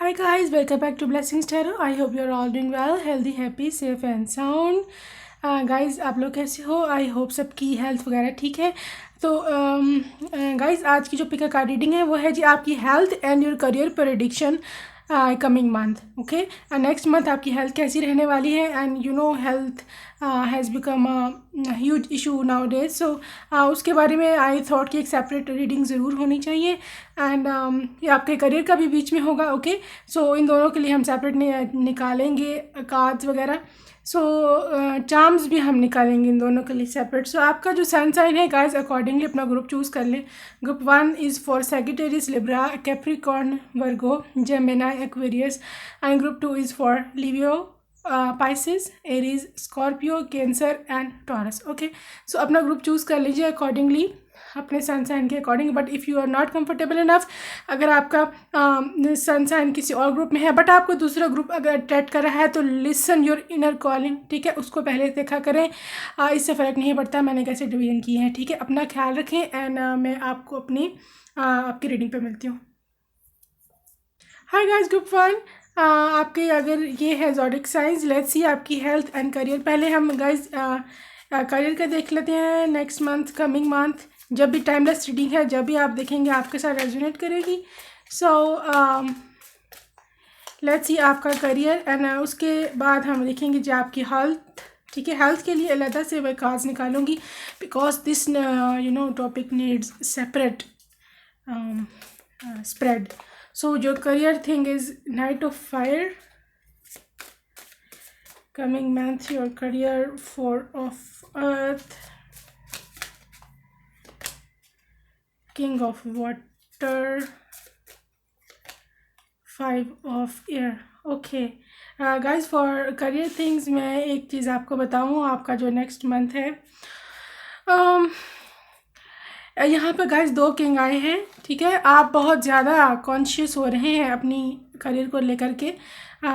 Hi guys, welcome back to Blessings Tarot. I hope you're all doing well, healthy, happy, safe and sound. Guys आप लोग कैसे हो? I hope सबकी health वगैरह ठीक है. तो गाइस आज की जो पिक कार्ड रीडिंग है वो है जी आपकी health and your career prediction coming month. Okay, next month आपकी हेल्थ कैसी रहने वाली है. And you know health has become huge issue nowadays. So उसके बारे में आई थॉट कि एक सेपरेट रीडिंग ज़रूर होनी चाहिए. एंड ये आपके करियर का भी बीच में होगा. ओके, सो इन दोनों के लिए हम सेपरेट निकालेंगे कार्ड्स वगैरह. सो चार्म्स भी हम निकालेंगे इन दोनों के लिए सेपरेट. सो आपका जो सन साइन है गाइस अकॉर्डिंगली अपना ग्रुप चूज़ कर लें. Group 1 is for Sagittarius, Libra, Capricorn, Virgo, Gemini, Aquarius. And group 2 is for Leo, Pisces, Aries, Scorpio, Cancer and Taurus. Okay, so अपना ग्रुप चूज़ कर लीजिए accordingly अपने sun sign के according. But if you are not comfortable enough, अगर आपका sun sign किसी और group में है बट आपको दूसरा ग्रुप अगर अट्रैक्ट कर रहा है तो लिसन योर इनर कॉलिंग. ठीक है, उसको पहले देखा करें. इससे फ़र्क नहीं पड़ता मैंने कैसे डिवीजन की है. ठीक है, अपना ख्याल रखें. एंड मैं आपको अपनी आपकी रीडिंग पे मिलती हूँ. हाय गाइस, ग्रुप 1, आपके अगर ये है ज़ोडिक साइंस. लेट्स सी आपकी हेल्थ एंड करियर. पहले हम गाइस करियर का देख लेते हैं. नेक्स्ट मंथ, कमिंग मंथ, जब भी टाइमलेस रीडिंग है, जब भी आप देखेंगे आपके साथ रेजोनेट करेगी. सो लेट्स सी आपका करियर. एंड उसके बाद हम देखेंगे जो आपकी हेल्थ. ठीक है, हेल्थ के लिए अलग से मैं कार्ड्स निकालूंगी because this you know topic needs separate spread. So your career thing is Knight of Fire. Coming month, your career, Four of Earth, King of Water, Five of Air. Okay guys, for career things मैं एक चीज़ आपको बताऊँ. आपका जो next month है यहाँ पर guys 2 king आए हैं. ठीक है, आप बहुत ज़्यादा कॉन्शियस हो रहे हैं अपनी करियर को लेकर के.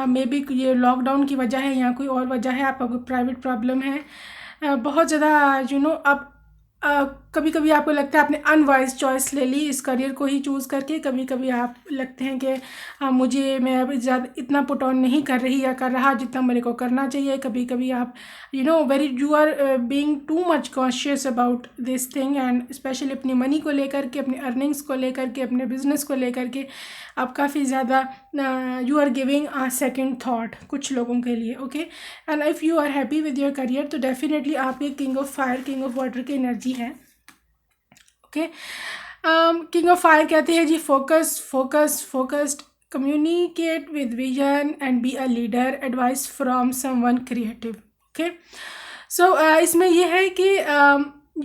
मे बी ये लॉकडाउन की वजह है या कोई और वजह है, आपका कोई प्राइवेट प्रॉब्लम है. बहुत ज़्यादा यू नो अब कभी कभी आपको लगता है आपने अनवाइज चॉइस ले ली इस करियर को ही चूज़ करके. कभी कभी आप लगते हैं कि मैं अब ज़्यादा इतना पुट ऑन नहीं कर रही या कर रहा जितना मेरे को करना चाहिए. कभी कभी आप you are being too much conscious about this thing. And specially अपनी मनी को लेकर के, अपनी अर्निंग्स को लेकर के, अपने बिजनेस को लेकर के आप काफ़ी ज़्यादा you are giving a second thought कुछ लोगों के लिए. Okay, and if you are happy with your career तो डेफिनेटली आपके king of fire, king of water की एनर्जी है. ओके, किंग ऑफ फायर कहते हैं जी focused, communicate with vision and be a leader, advice from someone creative. Okay, so इसमें यह है कि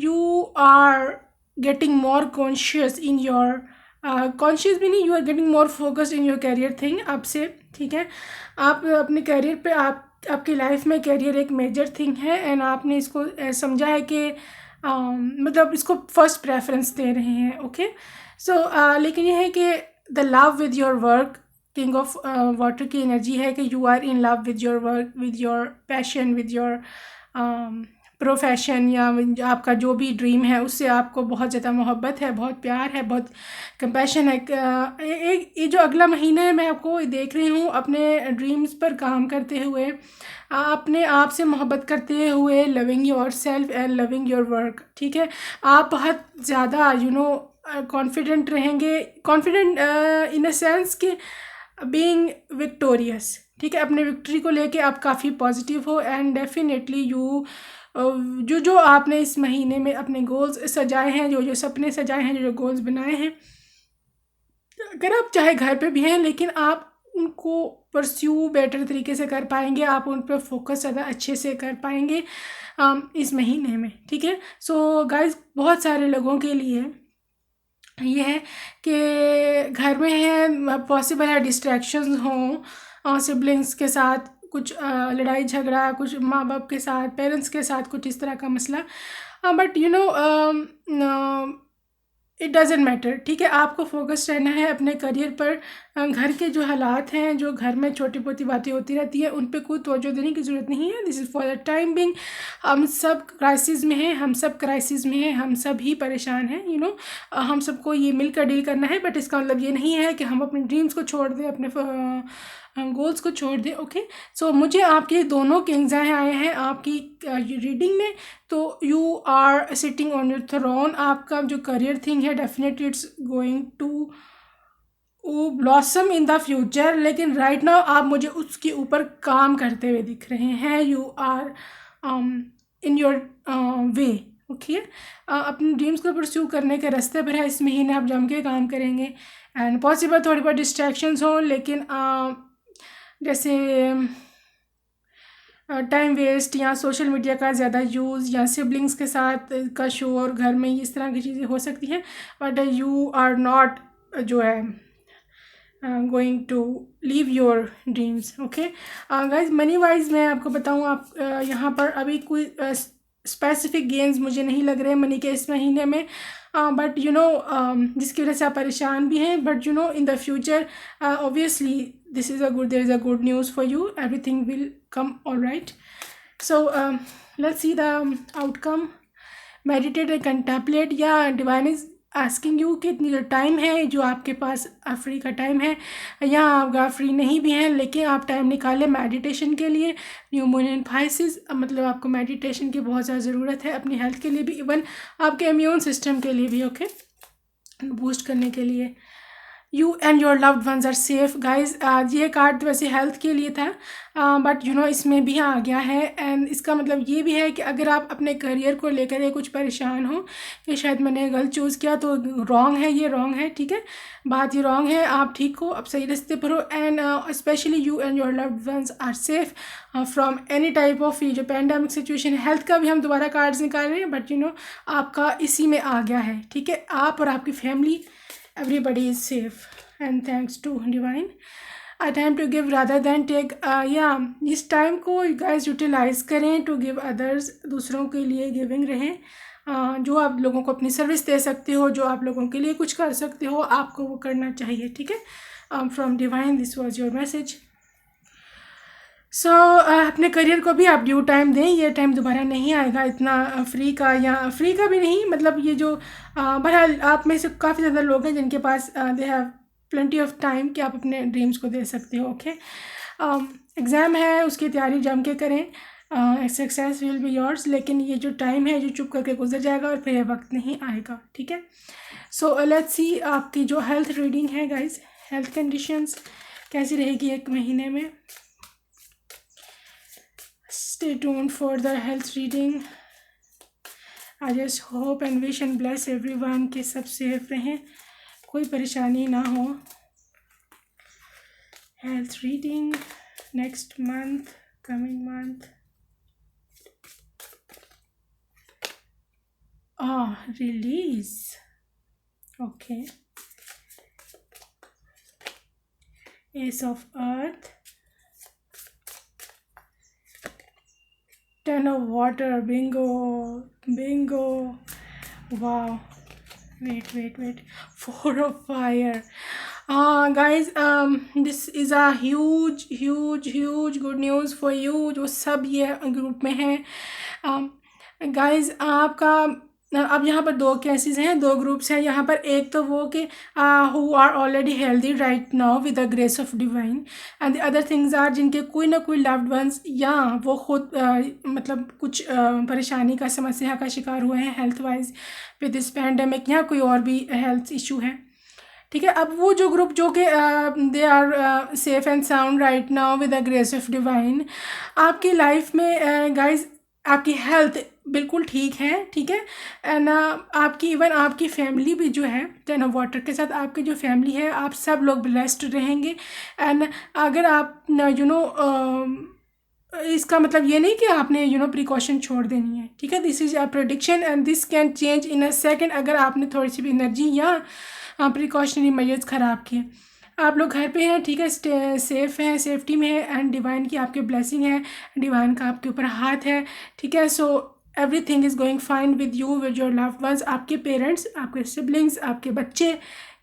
you are getting more conscious in your conscious भी नहीं, you are getting more focused in your career thing अब से. ठीक है, आप अपने करियर पे आपकी लाइफ में करियर एक मेजर थिंग है. एंड आपने इसको समझा है कि मतलब इसको फर्स्ट प्रेफरेंस दे रहे हैं. ओके, सो लेकिन ये है कि the love with your work, king of water की एनर्जी है कि you are in love with your work, with your passion, with your profession या आपका जो भी ड्रीम है उससे आपको बहुत ज़्यादा मोहब्बत है, बहुत प्यार है, बहुत कंपैशन है. एक ये जो अगला महीना है मैं आपको देख रही हूँ अपने ड्रीम्स पर काम करते हुए, अपने आप से मोहब्बत करते हुए, loving your self and loving your work. ठीक है, आप बहुत ज़्यादा कॉन्फिडेंट रहेंगे. कॉन्फिडेंट इन अ सेंस कि बीइंग विक्टोरियस. ठीक है, अपने विक्ट्री को लेके आप काफ़ी पॉजिटिव हो. एंड डेफिनेटली यू जो आपने इस महीने में अपने गोल्स सजाए हैं, जो सपने सजाए हैं, जो गोल्स बनाए हैं, अगर आप चाहे घर पे भी हैं लेकिन आप उनको परस्यू बेटर तरीके से कर पाएंगे, आप उन पर फोकस ज़्यादा अच्छे से कर पाएंगे इस महीने में. ठीक है, सो गाइस बहुत सारे लोगों के लिए ये है कि घर में है, पॉसिबल है डिस्ट्रैक्शंस हों सिबलिंग्स के साथ, कुछ लड़ाई झगड़ा, कुछ माँ बाप के साथ, पेरेंट्स के साथ कुछ इस तरह का मसला. बट इट डज़ंट मैटर, ठीक है। आपको फोकस रहना है अपने करियर पर। घर के जो हालात हैं, जो घर में छोटी मोटी बातें होती रहती है, उन पे कोई तवज्जो देने की ज़रूरत नहीं है। This is for the time being. हम सब क्राइसिस में हैं, हम सब क्राइसिस में हैं, हम सब ही परेशान हैं, हम सबको ये मिलकर डील करना है। बट इसका मतलब ये नहीं है कि हम अपने ड्रीम्स को छोड़ दें, अपने गोल्स को छोड़ दें। ओके, सो मुझे आपके दोनों किंग्स आए हैं आपकी रीडिंग में। तो you are sitting on your throne. आपका जो करियर थिंग है definitely it's going to blossom in the future, लेकिन राइट नाउ आप मुझे उसके ऊपर काम करते हुए दिख रहे हैं। You are in your way. Okay, अपने ड्रीम्स को परस्यू करने के रास्ते पर है। इस महीने आप जम के काम करेंगे एंड पॉसिबल थोड़ी बहुत डिस्ट्रैक्शंस हों, लेकिन जैसे टाइम वेस्ट या सोशल मीडिया का ज़्यादा यूज़ या सिबलिंग्स के साथ का शोर घर में, इस तरह की चीज़ें हो सकती हैं। बट यू आर नॉट जो है going to leave your dreams. Okay guys, money wise मैं आपको बताऊँ, आप यहाँ पर अभी कोई स्पेसिफिक गेन्स मुझे नहीं लग रहे मनी के इस महीने में। बट जिसकी वजह से आप परेशान भी हैं। But in the future obviously this is a good, there is a good news for you. Everything will come all right. So let's see the outcome. Meditate and contemplate. Yeah, divine is asking you कि इतनी जो time है जो आपके पास free का time है, या आप फ्री नहीं भी हैं लेकिन आप टाइम निकालें मेडिटेशन के लिए। न्यू मून इन पाइसेस, मतलब आपको मेडिटेशन की बहुत ज़्यादा ज़रूरत है अपनी हेल्थ के लिए भी, इवन आपके इम्यून सिस्टम के लिए भी। ओके, बूस्ट करने के लिए। You and your loved ones are safe. Guys, ये कार्ड वैसे हेल्थ के लिए था, बट इसमें भी आ गया है। एंड इसका मतलब ये भी है कि अगर आप अपने करियर को लेकर ये कुछ परेशान हो कि शायद मैंने गलत चूज़ किया, तो रॉन्ग है, ये रॉन्ग है, ठीक है, बात ये रॉन्ग है, आप ठीक हो, आप सही रास्ते पर हो। And specially you and your loved ones are safe from any type of ये जो पैंडमिक सिचुएशन है। हेल्थ का भी हम दोबारा कार्ड्स निकाल रहे हैं, बट आपका इसी में आ गया है, ठीक है। आप और आपकी family, everybody is safe and thanks to divine. A time to give rather than take. इस टाइम को guys यूटिलाइज़ करें टू गिव अदर्स, दूसरों के लिए गिविंग रहें। जो आप लोगों को अपनी सर्विस दे सकते हो, जो आप लोगों के लिए कुछ कर सकते हो, आपको वो करना चाहिए, ठीक है। From divine this was your message. So अपने करियर को भी आप ड्यू टाइम दें। ये टाइम दोबारा नहीं आएगा इतना फ्री का, या फ्री का भी नहीं, मतलब ये जो बहरहाल आप में से काफ़ी ज़्यादा लोग हैं जिनके पास they have plenty of time कि आप अपने ड्रीम्स को दे सकते हो। ओके, एग्ज़ाम है, उसकी तैयारी जम के करें, सक्सेस विल बी योर्स। लेकिन ये जो टाइम है जो चुप करके गुजर जाएगा और फिर ये वक्त नहीं आएगा, ठीक है। सो लेट्स सी आपकी जो हेल्थ रीडिंग है गाइज, हेल्थ कंडीशंस कैसी रहेगी एक महीने में। Stay tuned for the health reading. I just hope and wish and bless everyone कि सब सेफ रहें, कोई परेशानी ना हो। Health reading next month, coming month. Release. Okay. Ace of Earth. 10 of water. Bingo. Wow. Wait. 4 of fire. Guys, this is a huge good news for you जो सब ये ग्रुप में है। गाइज, आपका अब यहाँ पर दो केसेस हैं, दो ग्रुप्स हैं यहाँ पर। एक तो वो कि who are already healthy right now with the grace of divine, and the other things are जिनके कोई ना कोई लव्ड वंस या वो खुद मतलब कुछ परेशानी का, समस्या का शिकार हुए हैं health wise with this pandemic, या कोई और भी हेल्थ इशू है, ठीक है। अब वो जो ग्रुप जो कि they are safe and sound right now with the grace of divine, आपकी लाइफ में गाइज आपकी हेल्थ बिल्कुल ठीक है, ठीक है। एंड आपकी इवन आपकी फैमिली भी जो है 10 ऑफ वाटर के साथ आपकी जो फैमिली है, आप सब लोग ब्लेस्ड रहेंगे। एंड अगर आप इसका मतलब ये नहीं कि आपने प्रिकॉशन छोड़ देनी है, ठीक है। This is a prediction and this can change in a second अगर आपने थोड़ी सी भी एनर्जी या प्रिकॉशनरी मेजर्स ख़राब किए। आप लोग घर पे हैं, ठीक है, सेफ हैं, सेफ्टी में है, एंड डिवाइन की आपके ब्लेसिंग है, डिवाइन का आपके ऊपर हाथ है, ठीक है। So everything is going fine with you, with your loved ones, आपके पेरेंट्स, आपके सिबलिंग्स, आपके बच्चे,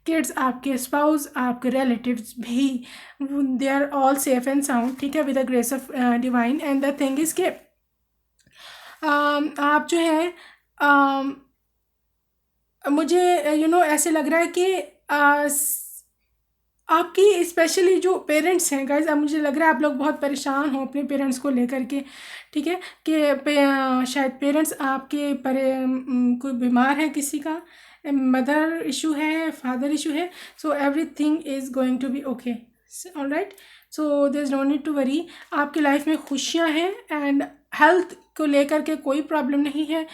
किड्स, आपके स्पाउस, आपके रिलेटिव्स भी, they are all safe and sound, ठीक है, with the grace of divine. And the thing is के आप जो है मुझे ऐसे लग रहा है कि आपकी स्पेशली जो पेरेंट्स हैं गाइज, अब मुझे लग रहा है आप लोग बहुत परेशान हो अपने पेरेंट्स को लेकर के, ठीक है, कि शायद पेरेंट्स आपके कोई बीमार है, किसी का मदर इशू है, फादर इशू है, so everything is going to be okay, all right, so there is no need to worry. आपकी लाइफ में खुशियाँ हैं एंड हेल्थ को लेकर के कोई प्रॉब्लम नहीं है।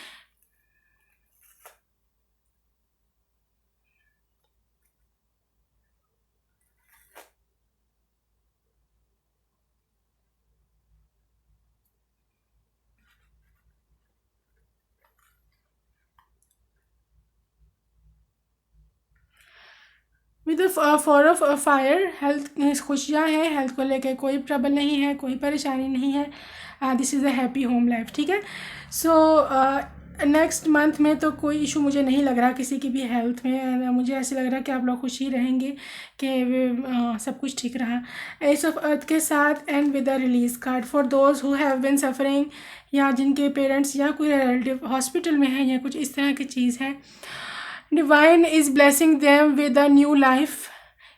With for of fire, health खुशियाँ हैं, हेल्थ को लेकर कोई ट्रबल नहीं है, कोई परेशानी नहीं है, this is a happy home life, ठीक है। सो नेक्स्ट मंथ में तो कोई इशू मुझे नहीं लग रहा किसी की भी हेल्थ में, मुझे ऐसे लग रहा है कि आप लोग खुश ही रहेंगे कि सब कुछ ठीक रहा। एस ऑफ अर्थ के साथ and with the release card for those who have been suffering, या जिनके पेरेंट्स या कोई रिलेटिव हॉस्पिटल में है या कुछ इस तरह की चीज़ है, divine is blessing them with a new life,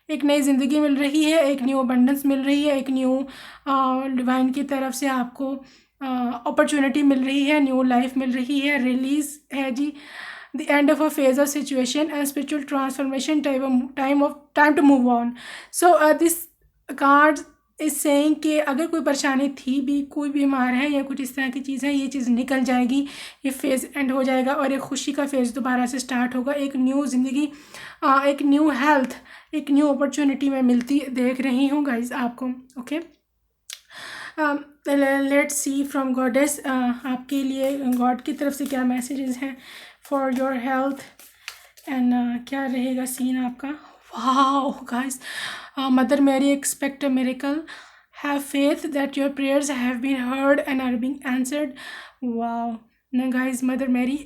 एक नई ज़िंदगी मिल रही है, एक न्यू अबंडेंस मिल रही है, एक न्यू डिवाइन की तरफ से आपको अपॉर्चुनिटी मिल रही है, न्यू लाइफ मिल रही है, रिलीज़ है जी, the end of a phase of situation and spiritual transformation, time to move on. So this card is saying कि अगर कोई परेशानी थी भी, कोई बीमार है या कुछ इस तरह की चीज़ है, ये चीज़ निकल जाएगी, ये फेज़ एंड हो जाएगा और एक खुशी का फेज़ दोबारा से स्टार्ट होगा, एक न्यू ज़िंदगी, एक न्यू हेल्थ, एक न्यू अपॉर्चुनिटी मैं मिलती देख रही हूँ गाइज आपको, okay. Let's C from goddess, आपके लिए गॉड की तरफ से क्या मैसेजेस हैं फॉर योर हेल्थ एंड क्या रहेगा सीन आपका। Wow guys, Mother Mary expect a miracle, have faith that your prayers have been heard and are being answered. Wow ना गाइस, मदर मैरी,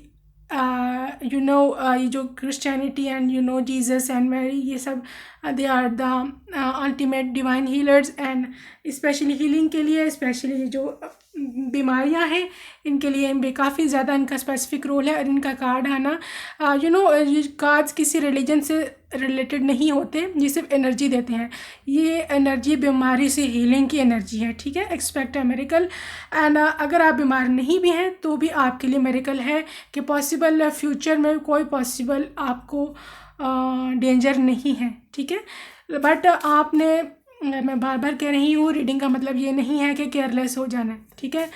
ये जो Christianity and Jesus and Mary, ये सब they are the ultimate divine healers and specially healing के लिए, specially जो बीमारियां हैं इनके लिए इनमें काफ़ी ज़्यादा इनका स्पेसिफिक रोल है। और इनका कार्ड आना, ये कार्ड्स किसी रिलीजन से रिलेटेड नहीं होते, ये सिर्फ एनर्जी देते हैं, ये एनर्जी बीमारी से हीलिंग की एनर्जी है, ठीक है। एक्सपेक्ट अ मिरेकल एंड अगर आप बीमार नहीं भी हैं तो भी आपके लिए मिरेकल है कि पॉसिबल फ्यूचर में कोई पॉसिबल आपको डेंजर नहीं है, ठीक है। बट आपने, मैं बार बार कह रही हूँ, रीडिंग का मतलब ये नहीं है कि केयरलेस हो जाना है, ठीक है।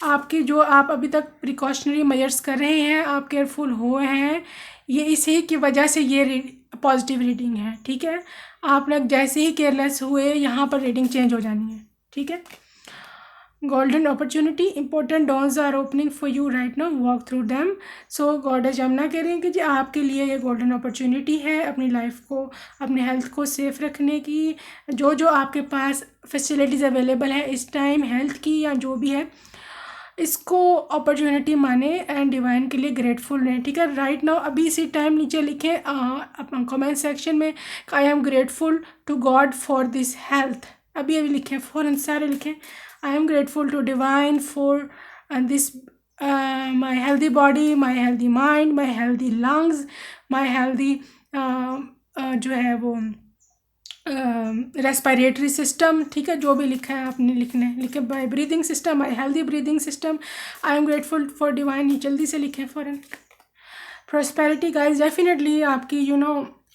आपकी जो आप अभी तक प्रिकॉशनरी मेजर्स कर रहे हैं, आप केयरफुल हुए हैं, ये इसी की वजह से ये पॉजिटिव रीडिंग है, ठीक है। आप लोग जैसे ही केयरलेस हुए, यहाँ पर रीडिंग चेंज हो जानी है, ठीक है। Golden opportunity, important doors are opening for you right now, walk through them. So goddess Jamuna कह रही हैं कि जी आपके लिए ये गोल्डन अपॉर्चुनिटी है अपनी लाइफ को, अपनी हेल्थ को सेफ रखने की, जो जो आपके पास फैसिलिटीज़ अवेलेबल है इस टाइम हेल्थ की या जो भी है, इसको अपॉर्चुनिटी माने एंड डिवाइन के लिए ग्रेटफुल रहें, ठीक है। राइट नाउ अभी इसी टाइम नीचे लिखें अपना कमेंट सेक्शन में, I am grateful to God for this health, अभी अभी लिखें, फ़ौरन सारे लिखें, I am grateful to divine for this my healthy body, my healthy mind, my healthy lungs, my healthy जो है वो रेस्पिरेटरी सिस्टम, ठीक है। जो भी लिखा है आपने लिखना है, लिखे my breathing system, my healthy breathing system, I am grateful for divine, जल्दी से लिखें फ़ौरन। प्रॉस्पेरिटी गाइज, डेफिनेटली आपकी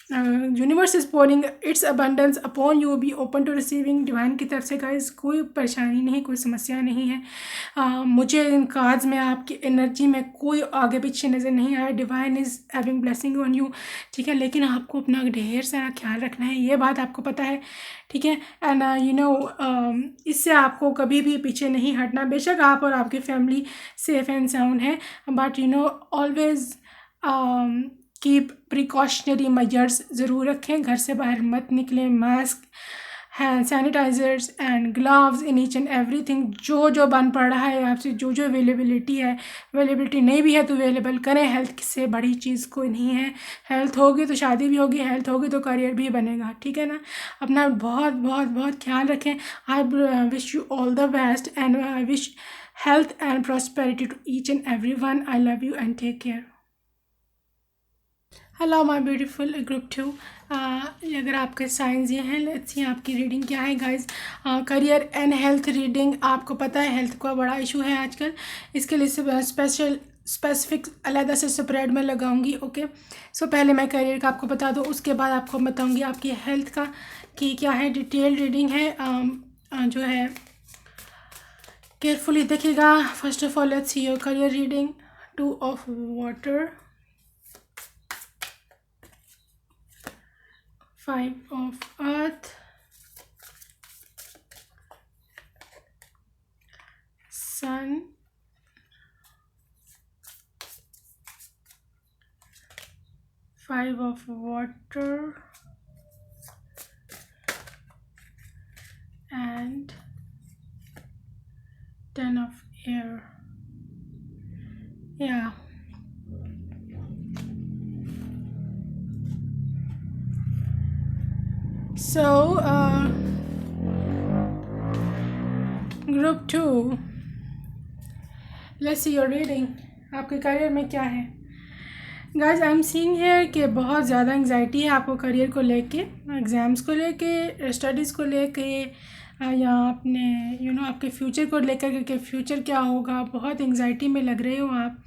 universe is pouring its abundance upon you, be open to receiving divine की तरफ से गाइज, कोई परेशानी नहीं, कोई समस्या नहीं है। मुझे इन कार्ड्स में आपकी एनर्जी में कोई आगे पीछे नज़र नहीं आया, divine is having blessing on you, ठीक है। लेकिन आपको अपना ढेर सारा ख्याल रखना है, ये बात आपको पता है, ठीक है। एंड इससे आपको कभी भी पीछे नहीं हटना, बेशक आप और आपकी फैमिली सेफ एंड साउंड है, but always keep precautionary measures ज़रूर रखें, घर से बाहर मत निकलें, mask, hand sanitisers and gloves in each and everything. जो जो बन पड़ रहा है आपसे, जो जो अवेलेबिलिटी है, अवेलेबिलिटी नहीं भी है तो अवेलेबल करें। हेल्थ से बड़ी चीज़ कोई नहीं है। हेल्थ होगी तो शादी भी होगी, हेल्थ होगी तो करियर भी बनेगा, ठीक है ना। अपना बहुत बहुत बहुत ख्याल रखें। I wish you all the best and I wish health and prosperity to each and everyone. I love you and take care. Hello my beautiful group 2। अगर आपके साइंस ये हैं, लेट्स सी आपकी रीडिंग क्या है guys. Career and health reading. आपको पता है हेल्थ का बड़ा इशू है आजकल, इसके लिए स्पेसिफिक अलग से सेपरेट में लगाऊंगी। ओके सो पहले मैं करियर का आपको बता दूँ, उसके बाद आपको बताऊंगी आपकी हेल्थ का कि क्या है। डिटेल रीडिंग है जो है, केयरफुली देखिएगा। First of all let's see your career reading. 2 of water, 5 of earth, sun, 5 of water and 10 of air. Yeah. So group 2, let's see your reading. आपके करियर में क्या है guys. I am seeing here कि बहुत ज़्यादा anxiety है आपको career को लेके, एग्ज़ाम्स को लेके, स्टडीज़ को लेके, या अपने आपके फ्यूचर को लेकर के फ्यूचर क्या होगा। बहुत एंग्जाइटी में लग रहे हो आप।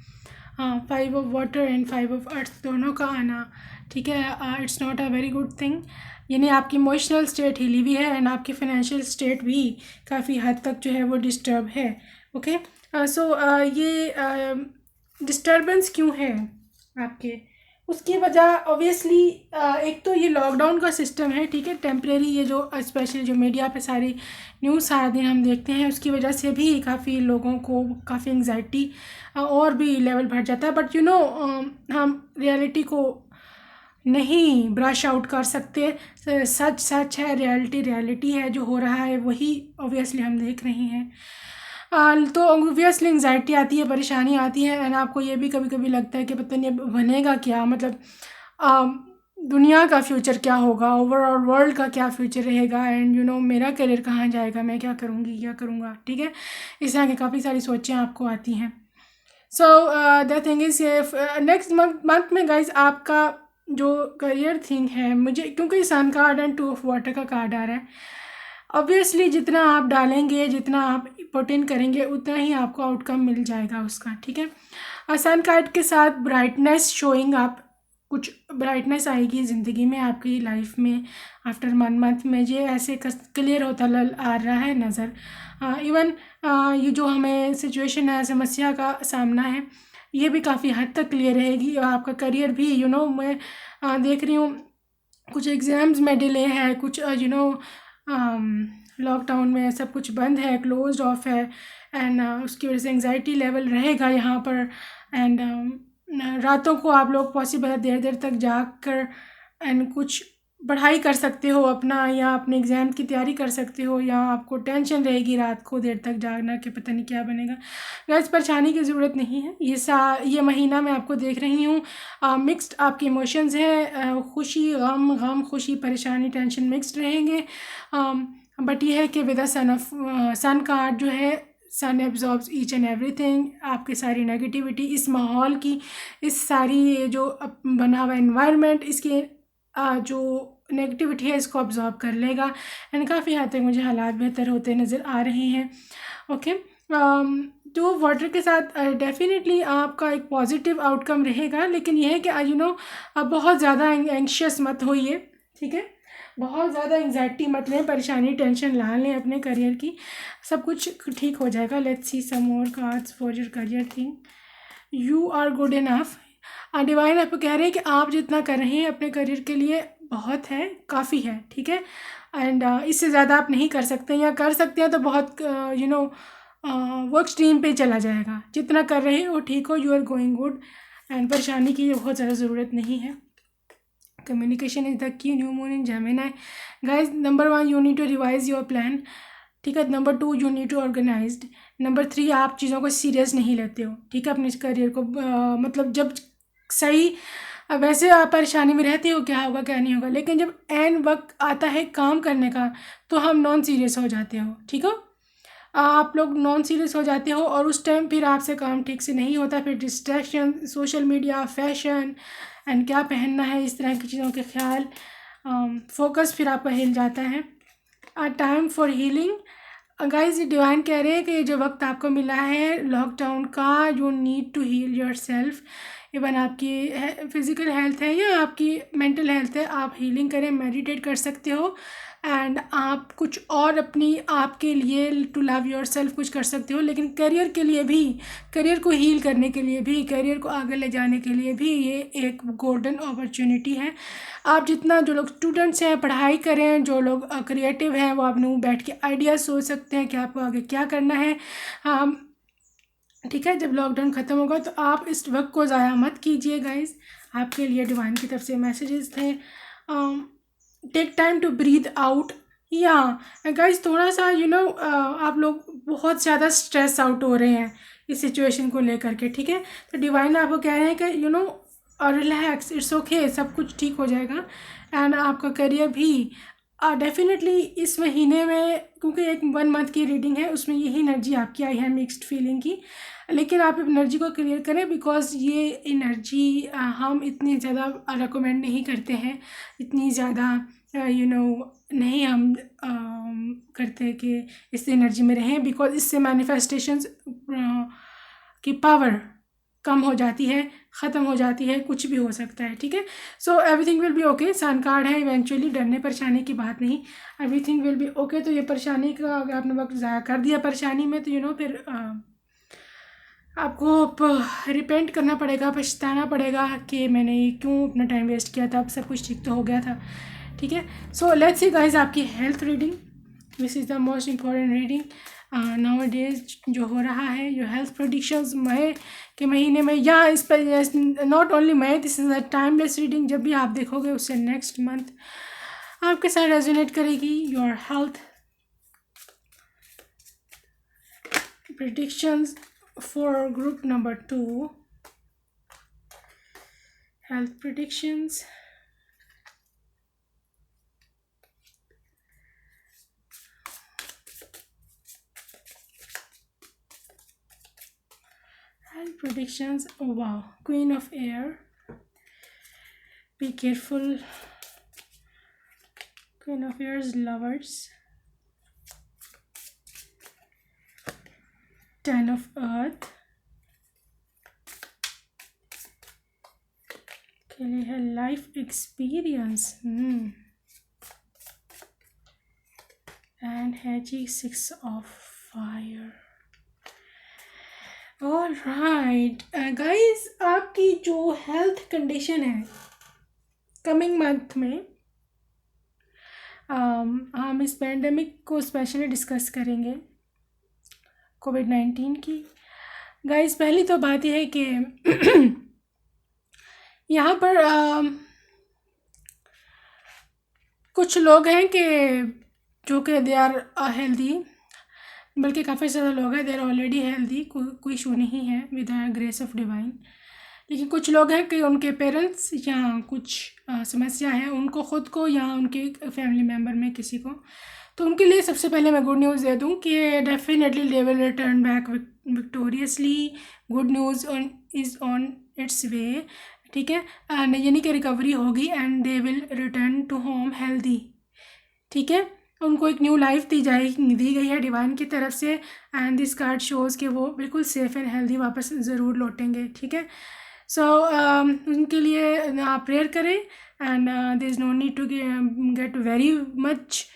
5 of water and 5 of earth दोनों का आना, ठीक है, it's not a very good thing. यानी आपकी इमोशनल स्टेट हिली भी है एंड आपकी फाइनेंशियल स्टेट भी काफ़ी हद तक जो है वो डिस्टर्ब है। ओके सो ये डिस्टर्बेंस क्यों है आपके, उसकी वजह ऑब्वियसली एक तो ये लॉकडाउन का सिस्टम है, ठीक है, टेम्परेरी। ये जो स्पेशली जो मीडिया पे सारी न्यूज़ सारा दिन हम देखते हैं, उसकी वजह से भी काफ़ी लोगों को काफ़ी एंग्जाइटी और भी लेवल बढ़ जाता है। बट हम रियलिटी को नहीं ब्रश आउट कर सकते। सच सच है, रियलिटी रियलिटी है, जो हो रहा है वही ऑब्वियसली हम देख रहे हैं। तो ऑब्वियसली एंग्जाइटी आती है, परेशानी आती है एंड आपको ये भी कभी कभी लगता है कि पता नहीं अब बनेगा क्या, मतलब दुनिया का फ्यूचर क्या होगा, ओवरऑल वर्ल्ड का क्या फ्यूचर रहेगा, एंड मेरा करियर कहाँ जाएगा, मैं क्या करूँगी क्या करूँगा, ठीक है। इस तरह की काफ़ी सारी सोचें आपको आती हैं। So the thing is next month में गाइज आपका जो करियर थिंग है, मुझे क्योंकि sun card and 2 of water का कार्ड आ रहा है, ऑब्वियसली जितना आप डालेंगे, जितना आप पुट इन करेंगे, उतना ही आपको आउटकम मिल जाएगा उसका, ठीक है। सन कार्ड के साथ ब्राइटनेस शोइंग, आप कुछ ब्राइटनेस आएगी ज़िंदगी में आपकी लाइफ में आफ्टर 1 मंथ में। ये ऐसे क्लियर होता आ रहा है नज़र। इवन ये जो हमें सिचुएशन है, समस्या का सामना है, ये भी काफ़ी हद तक क्लियर रहेगी। और आपका करियर भी मैं देख रही हूँ कुछ एग्ज़ाम्स में डिले है, कुछ लॉकडाउन में सब कुछ बंद है, क्लोज्ड ऑफ है, एंड उसकी वजह से एंग्जाइटी लेवल रहेगा यहाँ पर। एंड रातों को आप लोग पॉसिबल है देर देर तक जाग कर एंड कुछ पढ़ाई कर सकते हो अपना, या अपने एग्ज़ाम की तैयारी कर सकते हो, या आपको टेंशन रहेगी रात को देर तक जागना कि पता नहीं क्या बनेगा। गाइस परेशानी की ज़रूरत नहीं है। ये महीना मैं आपको देख रही हूँ मिक्स्ड आपके इमोशंस हैं, खुशी, गम खुशी, परेशानी, टेंशन मिक्स्ड रहेंगे। बट ये है कि विद सन कार्ड जो है, सन एब्जॉर्ब्स ईच एंड एवरीथिंग। आपकी सारी नेगेटिविटी, इस माहौल की, इस सारी जो बना हुआ एनवायरनमेंट, इसकी जो नेगेटिविटी है इसको ऑब्जॉर्व कर लेगा एंड काफ़ी हद तक मुझे हालात बेहतर होते नज़र आ रहे हैं। ओके तो वाटर के साथ डेफिनेटली आपका एक पॉजिटिव आउटकम रहेगा, लेकिन यह है कि बहुत ज़्यादा एंग्शियस मत होइए, ठीक है, बहुत ज़्यादा एंग्जाइटी मत लें, परेशानी टेंशन ला लें अपने करियर की, सब कुछ ठीक हो जाएगा। Let's see some more cards for your career thing. You are good enough. Divine आपको कह रहे हैं कि आप जितना कर रहे हैं अपने करियर के लिए बहुत है, काफ़ी है, ठीक है, एंड इससे ज़्यादा आप नहीं कर सकते, या कर सकते हैं तो बहुत वर्क स्ट्रीम पे चला जाएगा। जितना कर रहे हो ठीक हो, you are going good, and परेशानी की बहुत ज़्यादा ज़रूरत नहीं है। Communication is the key, new moon in Gemini. Guys number 1 you need to revise your plan, ठीक है। Number 2 you need to organized. Number 3 आप चीज़ों को सीरियस नहीं लेते हो, ठीक है, अपने करियर को मतलब जब सही वैसे आप परेशानी में रहते हो क्या होगा क्या नहीं होगा, लेकिन जब एन वक्त आता है काम करने का तो हम नॉन सीरियस हो जाते हो, ठीक हो। आप लोग नॉन सीरियस हो जाते हो और उस टाइम फिर आपसे काम ठीक से नहीं होता, फिर distraction, social media, fashion and क्या पहनना है, इस तरह की चीज़ों के ख्याल, फोकस फिर आपका हिल जाता है। A time for healing. Guys divine कह रहे हैं कि जो वक्त आपको मिला है लॉकडाउन का, you need to heal yourself. Even आपकी फिज़िकल हेल्थ है या आपकी मेंटल हेल्थ है, आप हीलिंग करें, मेडिटेट कर सकते हो एंड आप कुछ और अपनी आपके लिए टू लव योर सेल्फ कुछ कर सकते हो। लेकिन करियर के लिए भी, करियर को हील करने के लिए भी, करियर को आगे ले जाने के लिए भी ये एक गोल्डन अपॉर्चुनिटी है। आप जितना, जो लोग स्टूडेंट्स हैं पढ़ाई करें, जो लोग क्रिएटिव हैं वो अपने बैठ के आइडियाज़ सोच सकते हैं कि आपको आगे क्या करना है। ठीक है, जब लॉकडाउन ख़त्म होगा तो आप इस वक्त को ज़ाया मत कीजिए गाइस। आपके लिए डिवाइन की तरफ से मैसेजेस थे। Take time to breathe out. या गाइस थोड़ा सा आप लोग बहुत ज़्यादा स्ट्रेस आउट हो रहे हैं इस सिचुएशन को लेकर के, ठीक है। तो डिवाइन आपको कह रहे हैं कि रिलैक्स, इट्स ओके, सब कुछ ठीक हो जाएगा। एंड आपका करियर भी डेफिनेटली इस महीने में, क्योंकि एक 1 मंथ की रीडिंग है, उसमें यही एनर्जी आपकी आई है मिक्स्ड फीलिंग की। लेकिन आप एनर्जी को क्लियर करें, बिकॉज ये एनर्जी हम इतनी ज़्यादा रिकमेंड नहीं करते हैं, इतनी ज़्यादा नहीं हम करते कि इस एनर्जी में रहें, बिकॉज इससे मैनिफेस्टेशंस की पावर कम हो जाती है, ख़त्म हो जाती है, कुछ भी हो सकता है, ठीक है। So everything will be okay. Sun card है, इवेंचुअली डरने परेशानी की बात नहीं, एवरीथिंग विल बी ओके। तो ये परेशानी का अगर आपने वक्त ज़ाया कर दिया परेशानी में तो फिर आपको रिपेंट करना पड़ेगा, पछताना पड़ेगा कि मैंने क्यों अपना टाइम वेस्ट किया था। अब सब कुछ ठीक तो हो गया था, ठीक है। सो लेट्स सी गाइज आपकी health reading, this is the most important reading now days जो हो रहा है। जो हेल्थ प्रेडिक्शंस मई के महीने में, या इस पर not only May, this is a timeless reading, जब भी आप देखोगे उससे नेक्स्ट मंथ आपके साथ रेजोनेट करेगी। Your health predictions for group number 2, health predictions. Health predictions. Oh wow, Queen of Air, be careful. Queen of Air's lovers, Ten of Earth, के लिए है लाइफ एक्सपीरियंस एंड है जी 6 of Fire। All right guys, आपकी जो health condition है coming month में, हम इस पैंडमिक को स्पेशली डिस्कस करेंगे, कोविड-19 की। गाइज पहली तो बात यह है कि यहाँ पर कुछ लोग हैं कि जो कि दे आर हेल्दी, बल्कि काफ़ी ज़्यादा लोग हैं दे आर ऑलरेडी हेल्दी, कोई इशू नहीं है with the grace of divine. लेकिन कुछ लोग हैं कि उनके पेरेंट्स या कुछ समस्या है उनको ख़ुद को या उनके फैमिली मेम्बर में किसी को, तो उनके लिए सबसे पहले मैं गुड न्यूज़ दे दूं कि definitely they will return back victoriously. Good news is on its way, ठीक है। यानी कि रिकवरी होगी and they will return to home healthy, ठीक है। उनको एक न्यू लाइफ दी गई है डिवाइन की तरफ से, एंड दिस कार्ड शोज़ कि वो बिल्कुल सेफ़ एंड हेल्दी वापस ज़रूर लौटेंगे, ठीक है। सो उनके लिए आप प्रेयर करें and there is no need to get very much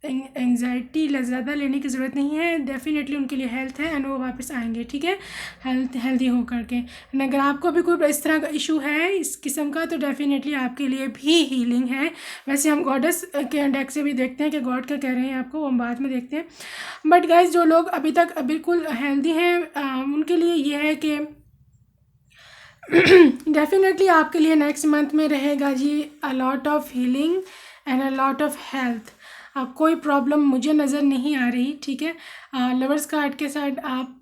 anxiety ज़्यादा लेने की ज़रूरत नहीं है। डेफिनेटली उनके लिए हेल्थ है एंड वो वापस आएंगे, ठीक है, हेल्दी हो करके। अगर आपको भी कोई इस तरह का इशू है इस किस्म का, तो डेफिनेटली आपके लिए भी हीलिंग है। वैसे हम गॉडेस के डेक से भी देखते हैं कि गॉड क्या कह रहे हैं आपको, हम बाद में देखते हैं। बट गाइज जो लोग अभी तक बिल्कुल हेल्दी हैं उनके लिए ये है कि डेफिनेटली आपके लिए नेक्स्ट मंथ में रहेगा जी a lot of healing and a lot of health. आप कोई प्रॉब्लम मुझे नज़र नहीं आ रही, ठीक है। लवर्स कार्ड के साथ आप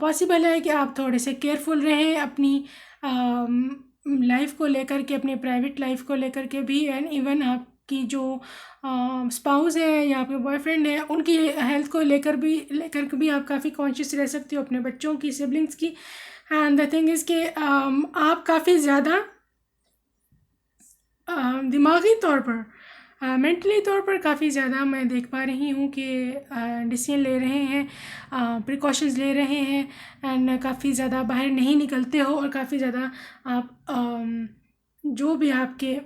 पॉसिबल है कि आप थोड़े से केयरफुल रहें अपनी लाइफ को लेकर के, अपनी प्राइवेट लाइफ को लेकर के भी, एंड इवन आपकी जो स्पाउस है या आपके बॉयफ्रेंड है उनकी हेल्थ को लेकर के भी आप काफ़ी कॉन्शियस रह सकते हो, अपने बच्चों की, सिबलिंग्स की। एंड द थिंग इज़ कि आप काफ़ी ज़्यादा दिमागी तौर पर, मेंटली तौर पर काफ़ी ज़्यादा मैं देख पा रही हूँ कि डिसीजन ले रहे हैं, प्रिकॉशंस ले रहे हैं, एंड काफ़ी ज़्यादा बाहर नहीं निकलते हो, और काफ़ी ज़्यादा आप जो भी आपके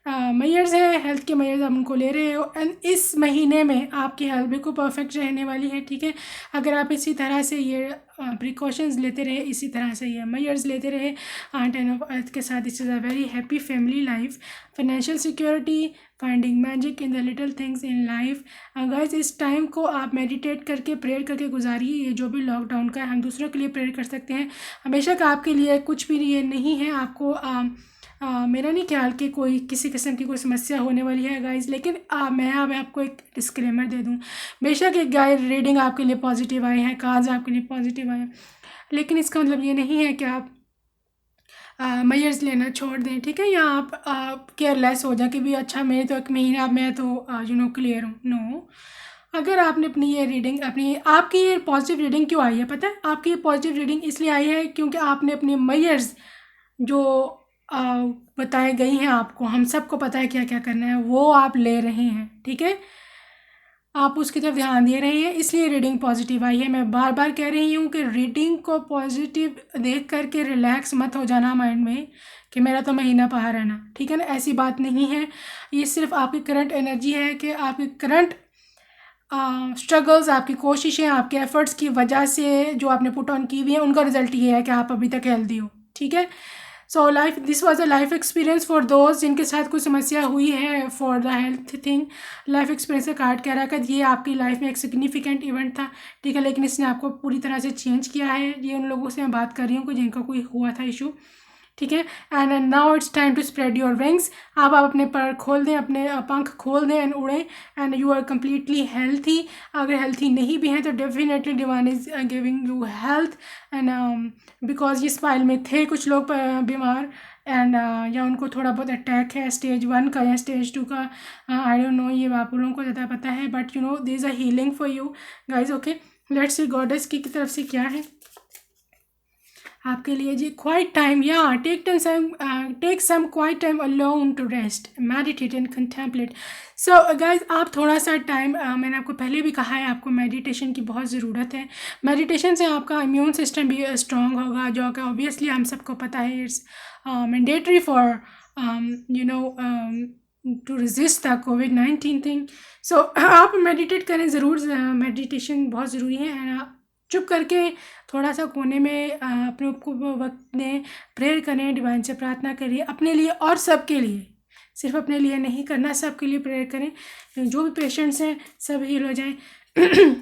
मेजर्स हैं, हेल्थ के मेजर्स आप उनको ले रहे हो। एंड इस महीने में आपकी हेल्थ बिल्कुल परफेक्ट रहने वाली है, ठीक है। अगर आप इसी तरह से ये प्रिकॉशंस लेते रहे, इसी तरह से ये मेजर्स लेते रहे 10 ऑफ अर्थ के साथ, this is a very happy family life, financial security, finding magic in the little things in life. Guys इस टाइम को आप मेडिटेट करके, प्रेयर करके गुजारिए। ये जो भी लॉकडाउन का है, हम दूसरों के लिए प्रेयर कर सकते हैं। हमेशा का आपके लिए कुछ भी ये नहीं है, आपको मेरा नहीं ख्याल कि कोई किसी किस्म की कोई समस्या होने वाली है गाइस। लेकिन मैं अब आपको एक डिस्क्लेमर दे दूं, बेशक एक गाइड रीडिंग आपके लिए पॉजिटिव आए हैं, कार्ड्स आपके लिए पॉजिटिव आए हैं, लेकिन इसका मतलब ये नहीं है कि आप मेजर्स लेना छोड़ दें, ठीक है, या आप केयरलेस हो जाए कि भी अच्छा मेरे तो एक महीना मैं तो क्लियर हूँ। नो, अगर आपने अपनी ये रीडिंग, आपकी ये पॉजिटिव रीडिंग क्यों आई है पता है? आपकी ये पॉजिटिव रीडिंग इसलिए आई है क्योंकि आपने अपने मेजर्स जो अ, बताए गई हैं आपको, हम सबको पता है क्या क्या करना है, वो आप ले रहे हैं, ठीक है। आप उसकी तरफ ध्यान दे रहे हैं, इसलिए रीडिंग पॉजिटिव आई है। मैं बार बार कह रही हूँ कि रीडिंग को पॉजिटिव देख करके रिलैक्स मत हो जाना माइंड में कि मेरा तो महीना बाहर है ना, ठीक है ना, ऐसी बात नहीं है। ये सिर्फ आपकी करंट एनर्जी है कि आपकी करंट स्ट्रगल्स, आपकी कोशिशें, आपके एफर्ट्स की वजह से जो आपने पुट ऑन की हुई है, उनका रिजल्ट ये है कि आप अभी तक हेल्दी हो, ठीक है। So life, this was a life experience for those जिनके साथ कोई समस्या हुई है for the health thing. Life experience का कार्ड कह रहा है कि ये आपकी लाइफ में एक सिग्निफिकेंट इवेंट था, ठीक है, लेकिन इसने आपको पूरी तरह से चेंज किया है। ये उन लोगों से मैं बात कर रही हूँ जिनका कोई हुआ था इशू, ठीक है। And now it's time to spread your wings. आप अपने पर खोल दें, अपने पंख खोल दें एंड उड़ें, and you are completely healthy. अगर हेल्थी नहीं भी हैं तो definitely divine is giving you health, and because ये स्पाइल में थे कुछ लोग बीमार, एंड या उनको थोड़ा बहुत अटैक है स्टेज 1 का या स्टेज 2 का, आई डोंट नो, ये आप लोगों को ज़्यादा पता है, but you know there is a healing for you guys. Okay, let's see goddess की तरफ से क्या है आपके लिए जी। क्वाइट टाइम, या take some quiet time alone to rest, meditate and contemplate. So guys आप थोड़ा सा टाइम, मैंने आपको पहले भी कहा है, आपको मेडिटेशन की बहुत ज़रूरत है। मेडिटेशन से आपका इम्यून सिस्टम भी स्ट्रॉन्ग होगा, जो कि ऑब्वियसली हम सबको पता है, it's mandatory for to resist the कोविड-19 थिंग। सो आप मेडिटेट करें ज़रूर, मेडिटेशन बहुत ज़रूरी है। एंड चुप करके थोड़ा सा कोने में अपने को वक्त दें, प्रेयर करें, डिवाइन से प्रार्थना करिए अपने लिए और सबके लिए, सिर्फ अपने लिए नहीं करना, सबके लिए प्रेयर करें, जो भी पेशेंट्स हैं सब हील हो जाएं।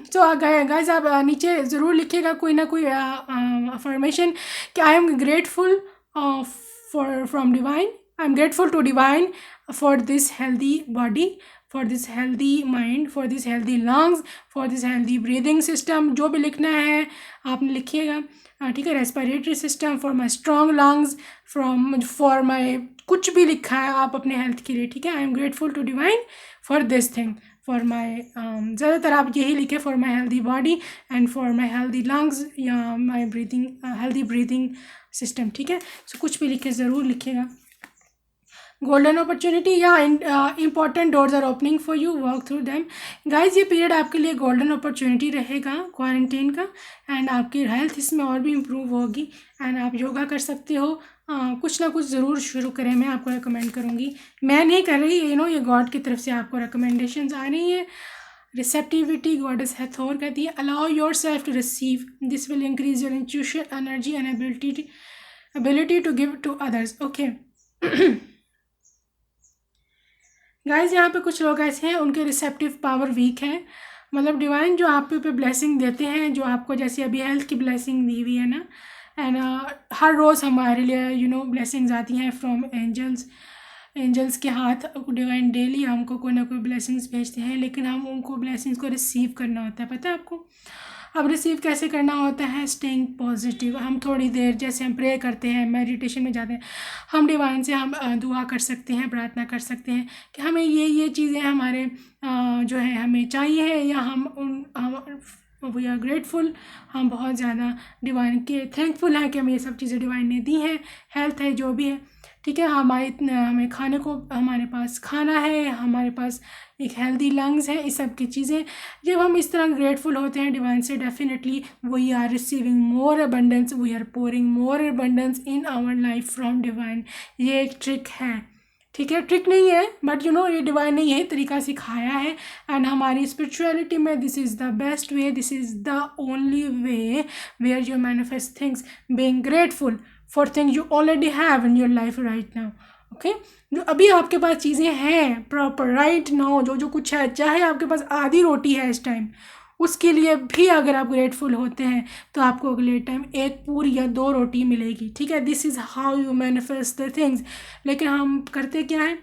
तो गाइस आप नीचे ज़रूर लिखिएगा कोई ना कोई अफर्मेशन कि I am grateful for from divine, I am grateful to divine for this healthy body, for this healthy mind, for this healthy lungs, for this healthy breathing system। जो भी लिखना है आपने लिखिएगा, ठीक है। Respiratory system, for my strong lungs, for my कुछ भी लिखा है आप अपने हेल्थ के लिए, ठीक है। I am grateful to divine for this thing, for my, ज़्यादातर आप यही लिखे, for my healthy body and for my healthy lungs या my breathing, healthy breathing system, ठीक है। सो कुछ भी लिखे, ज़रूर लिखिएगा। गोल्डन अपॉर्चुनिटी, या important doors are opening for you, work through them. Guys ये पीरियड आपके लिए गोल्डन अपॉर्चुनिटी रहेगा क्वारंटीन का, एंड आपकी हेल्थ इसमें और भी इम्प्रूव होगी, एंड आप योगा कर सकते हो, कुछ ना कुछ ज़रूर शुरू करें, मैं आपको रिकमेंड करूँगी। मैं नहीं कर रही, ये गॉड की तरफ से आपको रिकमेंडेशंस आ रही हैं। रिसेप्टिविटी, गॉडेस हैथोर कहती है, allow yourself to receive, this will increase your intuition, energy and ability to give to others. Okay guys यहाँ पे कुछ लोग ऐसे हैं उनके रिसेप्टिव पावर वीक है, मतलब डिवाइन जो आप पे ब्लेसिंग देते हैं, जो आपको जैसे अभी हेल्थ की ब्लेसिंग दी हुई है ना, एंड हर रोज़ हमारे लिए ब्लेसिंग्स आती हैं फ्रॉम एंजल्स के हाथ। डिवाइन डेली हमको कोई ना कोई ब्लेसिंग्स भेजते हैं, लेकिन हम उनको ब्लेसिंग्स को रिसीव करना होता है। पता है आपको? अब रिसीव कैसे करना होता है? Staying positive. हम थोड़ी देर जैसे हम प्रे करते हैं, मेडिटेशन में जाते हैं, हम डिवाइन से हम दुआ कर सकते हैं, प्रार्थना कर सकते हैं कि हमें ये चीज़ें हमारे जो है हमें चाहिए है, या हम वी आर ग्रेटफुल, हम बहुत ज़्यादा डिवाइन के थैंकफुल हैं कि हमें ये सब चीज़ें डिवाइन ने दी हैं, हेल्थ है, जो भी है, ठीक है। हमें खाने को, हमारे पास खाना है, हमारे पास एक हेल्दी लंग्स है, इस सब की चीज़ें जब हम इस तरह ग्रेटफुल होते हैं डिवाइन से, definitely we are receiving more abundance, we are pouring more abundance in our life from divine. ये एक ट्रिक है, ठीक है, ट्रिक नहीं है, बट ये डिवाइन ने यही तरीका सिखाया है। एंड हमारी स्पिरिचुअलिटी में this is the best way, this is the only way where you manifest things, being grateful for things you already have in your life right now. Okay, जो अभी आपके पास चीज़ें हैं प्रॉपर राइट नाउ, जो कुछ है, चाहे आपके पास आधी रोटी है इस टाइम, उसके लिए भी अगर आप ग्रेटफुल होते हैं तो आपको अगले टाइम एक पूरी या 2 रोटी मिलेगी, ठीक है। This is how you manifest the things. लेकिन हम करते क्या है?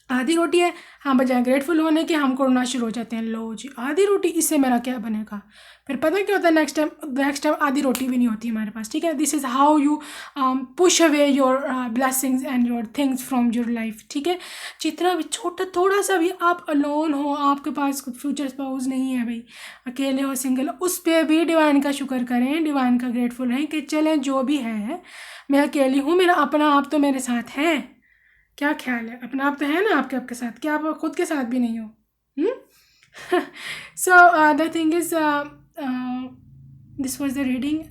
आधी रोटी है, हम बजाय ग्रेटफुल होने के हम करना शुरू हो जाते हैं, लो जी आधी रोटी, इससे मेरा क्या बनेगा? फिर पता क्या होता है? नेक्स्ट टाइम आधी रोटी भी नहीं होती हमारे पास, ठीक है। This is how you push away your blessings and your things from your life, ठीक है। जितना भी छोटा थोड़ा सा भी आप अलोन हो, आपके पास फ्यूचर स्पाउस नहीं है भाई, अकेले हो, सिंगल, उस पर भी डिवाइन का शुक्र करें, डिवाइन का ग्रेटफुल रहें कि चलें जो भी है, मैं अकेली हूँ, मेरा अपना आप तो मेरे साथ है। क्या ख्याल है? अपना आप तो है ना आपके साथ? क्या आप खुद के साथ भी नहीं हो? सो the thing is this was the reading,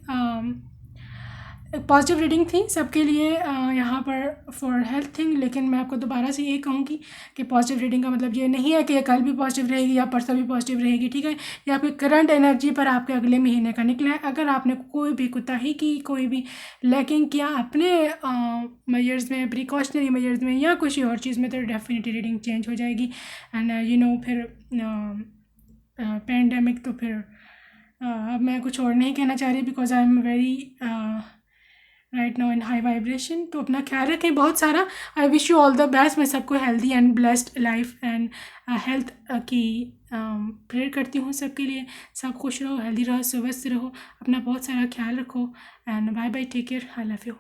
positive reading थी सबके लिए यहाँ पर फॉर हेल्थ थिंग। लेकिन मैं आपको दोबारा से ये कहूँगी कि पॉजिटिव रीडिंग का मतलब ये नहीं है कि कल भी पॉजिटिव रहेगी या परसों भी पॉजिटिव रहेगी, ठीक है। ये आपकी करंट एनर्जी पर आपके अगले महीने का निकला है। अगर आपने कोई भी कोताही की, कोई भी लैकिंग किया अपने मेजर्स में, प्रिकॉशनरी मेजर्स में या कुछ और चीज़ में, तो डेफिनेटली रीडिंग चेंज हो जाएगी। एंड फिर पैंडेमिक, तो फिर अब मैं कुछ और नहीं कहना चाह रही, because I am very right now in high vibration. तो अपना ख्याल रखें बहुत सारा। I wish you all the best. मैं सबको healthy and blessed life and health की प्रेयर करती हूँ सबके लिए। सब खुश रहो, हेल्दी रहो, स्वस्थ रहो, अपना बहुत सारा ख्याल रखो। And bye bye, take care, I love you.